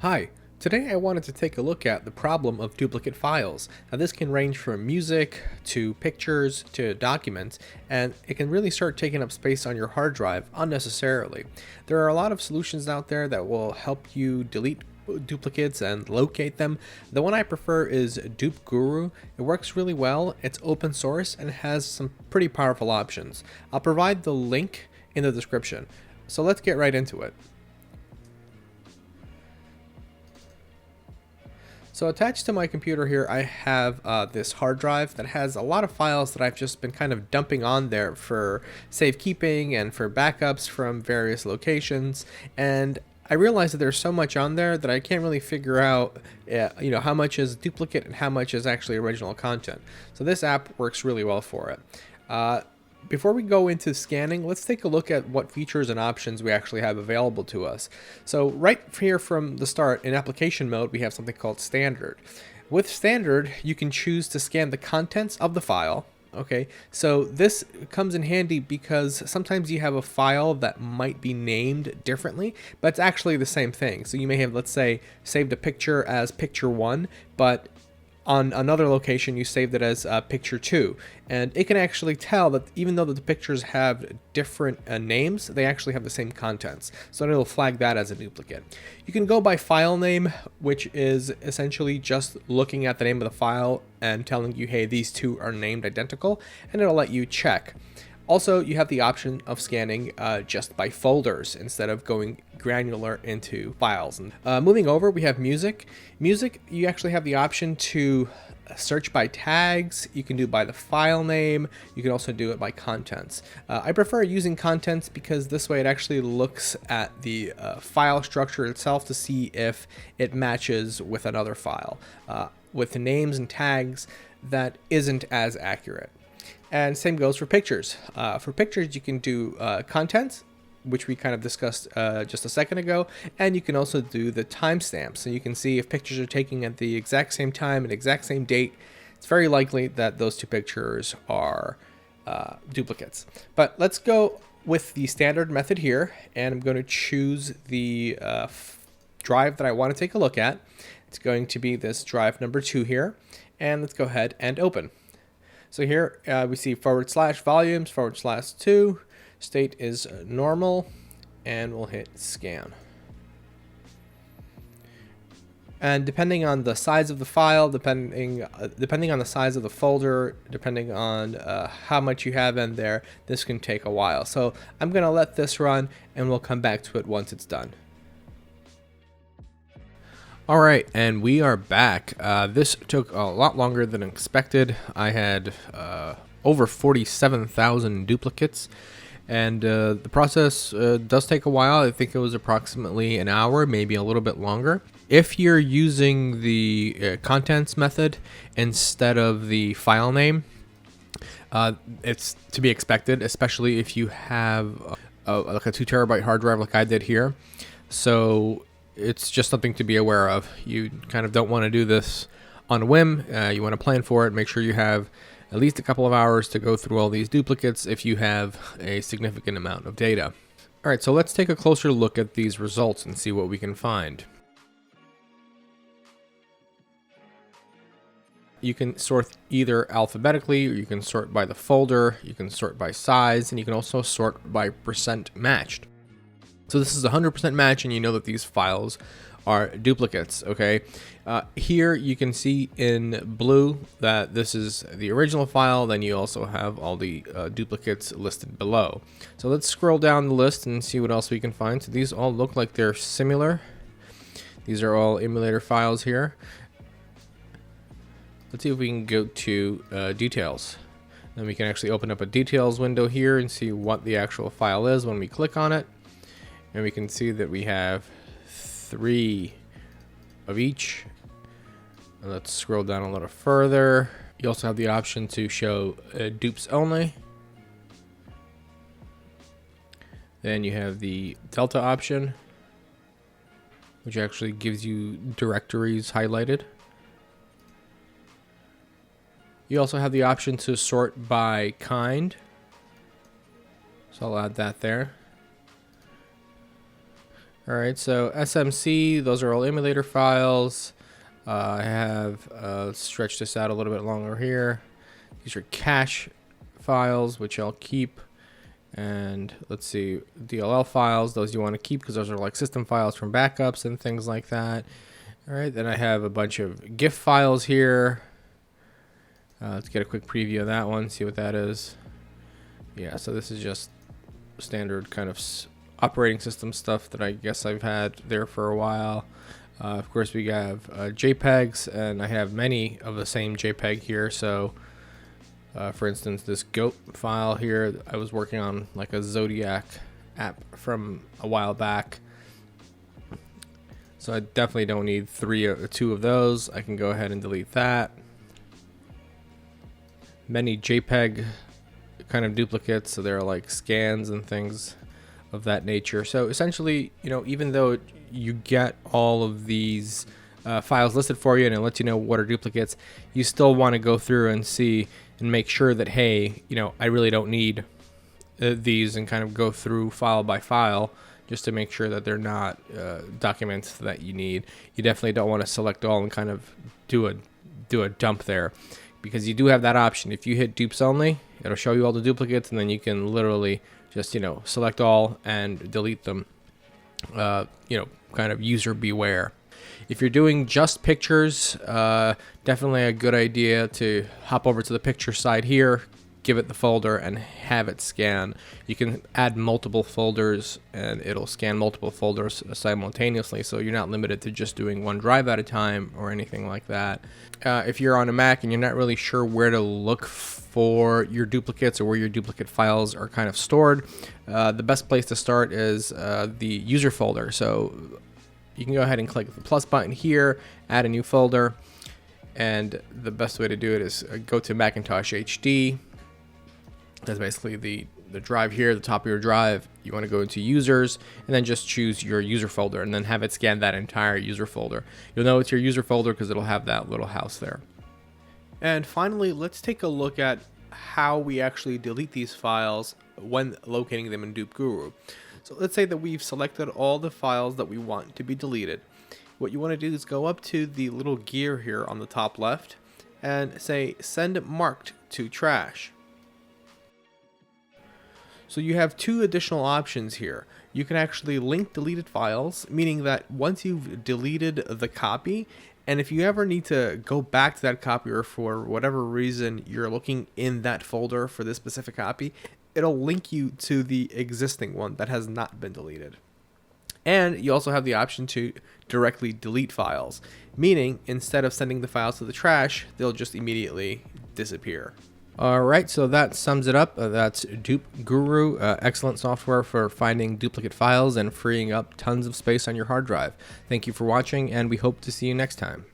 Hi, today I wanted to take a look at the problem of duplicate files. Now this can range from music to pictures to documents, and it can really start taking up space on your hard drive unnecessarily. There are a lot of solutions out there that will help you delete duplicates and locate them. The one I prefer is Dupe Guru. It works really well, it's open source, and has some pretty powerful options. I'll provide the link in the description. So let's get right into it. So attached to my computer here, I have this hard drive that has a lot of files that I've just been kind of dumping on there for safekeeping and for backups from various locations. And I realized that there's so much on there that I can't really figure out, how much is duplicate and how much is actually original content. So this app works really well for it. Before we go into scanning, let's take a look at what features and options we actually have available to us. So right here from the start, in application mode, we have something called standard. With standard, you can choose to scan the contents of the file. Okay, so this comes in handy because sometimes you have a file that might be named differently, but it's actually the same thing. So you may have, let's say, saved a picture as picture 1, but on another location you saved it as picture 2, and it can actually tell that even though the pictures have different names, they actually have the same contents, so it'll flag that as a duplicate. You can go by file name, which is essentially just looking at the name of the file and telling you, hey, these two are named identical, and it'll let you check. Also, you have the option of scanning just by folders instead of going granular into files. And moving over, we have music. Music, you actually have the option to search by tags. You can do it by the file name. You can also do it by contents. I prefer using contents because this way it actually looks at the file structure itself to see if it matches with another file. With names and tags, that isn't as accurate. And same goes for pictures. For pictures, you can do contents, which we kind of discussed just a second ago, and you can also do the timestamps. So you can see if pictures are taken at the exact same time and exact same date, it's very likely that those two pictures are duplicates. But let's go with the standard method here, and I'm going to choose the drive that I want to take a look at. It's going to be this drive number 2 here, and let's go ahead and open. So here we see /volumes /2, state is normal, and we'll hit scan. And depending on the size of the file, depending on the size of the folder, depending on how much you have in there, this can take a while. So I'm going to let this run, and we'll come back to it once it's done. All right, and we are back. This took a lot longer than expected. I had over 47,000 duplicates, and the process does take a while. I think it was approximately an hour, maybe a little bit longer. If you're using the contents method instead of the file name, it's to be expected, especially if you have like a 2 terabyte hard drive like I did here. So it's just something to be aware of. You kind of don't want to do this on a whim. You want to plan for it. Make sure you have at least a couple of hours to go through all these duplicates if you have a significant amount of data. All right, so let's take a closer look at these results and see what we can find. You can sort either alphabetically, or you can sort by the folder, you can sort by size, and you can also sort by percent matched. So this is 100% match, and you know that these files are duplicates, okay? Here you can see in blue that this is the original file, then you also have all the duplicates listed below. So let's scroll down the list and see what else we can find. So these all look like they're similar. These are all emulator files here. Let's see if we can go to details. Then we can actually open up a details window here and see what the actual file is when we click on it. And we can see that we have 3 of each. And let's scroll down a little further. You also have the option to show dupes only. Then you have the delta option, which actually gives you directories highlighted. You also have the option to sort by kind. So I'll add that there. All right, so SMC, those are all emulator files. I have, let's stretch this out a little bit longer here. These are cache files, which I'll keep. And let's see, DLL files, those you want to keep because those are like system files from backups and things like that. All right, then I have a bunch of GIF files here. Let's get a quick preview of that one, see what that is. Yeah, so this is just standard kind of operating system stuff that I guess I've had there for a while. Of course, we have JPEGs, and I have many of the same JPEG here. So, for instance, this GOAT file here, I was working on like a Zodiac app from a while back. So I definitely don't need two of those. I can go ahead and delete that. Many JPEG kind of duplicates, so there are like scans and things of that nature. So essentially, you know, even though you get all of these files listed for you and it lets you know what are duplicates, you still want to go through and see and make sure that, hey, you know, I really don't need these, and kind of go through file by file just to make sure that they're not documents that you need. You definitely don't want to select all and kind of do a dump there, because you do have that option. If you hit dupes only, it'll show you all the duplicates, and then you can literally just, you know, select all and delete them. You know, kind of user beware. If you're doing just pictures, definitely a good idea to hop over to the picture side here, give it the folder, and have it scan. You can add multiple folders and it'll scan multiple folders simultaneously, so you're not limited to just doing one drive at a time or anything like that. If you're on a Mac and you're not really sure where to look for your duplicates or where your duplicate files are kind of stored, the best place to start is the user folder. So you can go ahead and click the plus button here, add a new folder, and the best way to do it is go to Macintosh HD. That's basically the drive here, the top of your drive. You want to go into users and then just choose your user folder and then have it scan that entire user folder. You'll know it's your user folder because it'll have that little house there. And finally, let's take a look at how we actually delete these files when locating them in Dupe Guru. So let's say that we've selected all the files that we want to be deleted. What you want to do is go up to the little gear here on the top left and say send marked to trash. So you have two additional options here. You can actually link deleted files, meaning that once you've deleted the copy, and if you ever need to go back to that copy, or for whatever reason you're looking in that folder for this specific copy, it'll link you to the existing one that has not been deleted. And you also have the option to directly delete files, meaning instead of sending the files to the trash, they'll just immediately disappear. All right, so that sums it up. That's Dupe Guru, excellent software for finding duplicate files and freeing up tons of space on your hard drive. Thank you for watching, and we hope to see you next time.